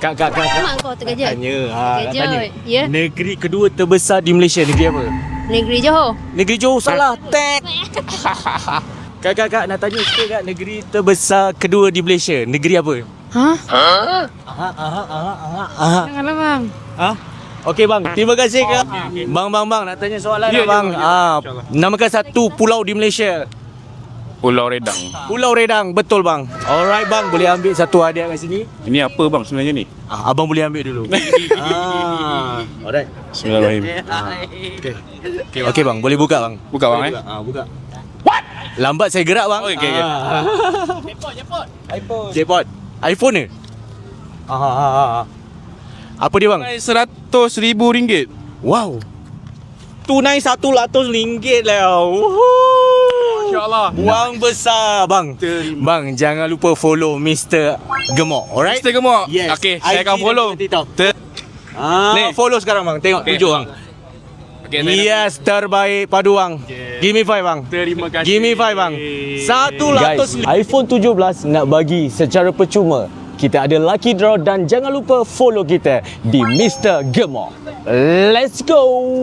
Kak. Mak kau terkejut. Tanya. Terkejut. Tanya. Ya. Negeri kedua terbesar di Malaysia, negeri apa? Negeri Johor. Negeri Johor salah. Tek. Kak, nak tanya sikit kak, negeri terbesar kedua di Malaysia, negeri apa? Hah? Aha. Janganlah bang. Ha? Okey bang, terima kasih kak. Bang, nak tanya soalan Ya, bang. ya, Namakan satu pulau di Malaysia. Pulau Redang. Pulau Redang, betul bang. Alright bang, boleh ambil satu hadiah kat sini. Ini apa bang sebenarnya ni? Abang boleh ambil dulu. Alright. Bismillahirrahmanirrahim. Okey bang, boleh buka bang. Buka bang Buka. What? Lambat saya gerak bang. Okey. Jackpot. iPhone ni? Apa dia bang? RM100,000. Wow. Tunai RM100 lah. InsyaAllah. Buang besar bang. Bang, jangan lupa follow Mr. Gemok. Alright? Mr. Gemok. Yes. Okey, saya akan follow. Ni. Follow sekarang bang. Tengok Okay. tunjuk bang. Yes, terbaik padu bang. Give me 5 bang. Terima kasih. Give me 5 bang. Guys, iPhone 17 nak bagi secara percuma. Kita ada lucky draw dan jangan lupa follow kita di Mr. Gemok. Let's go.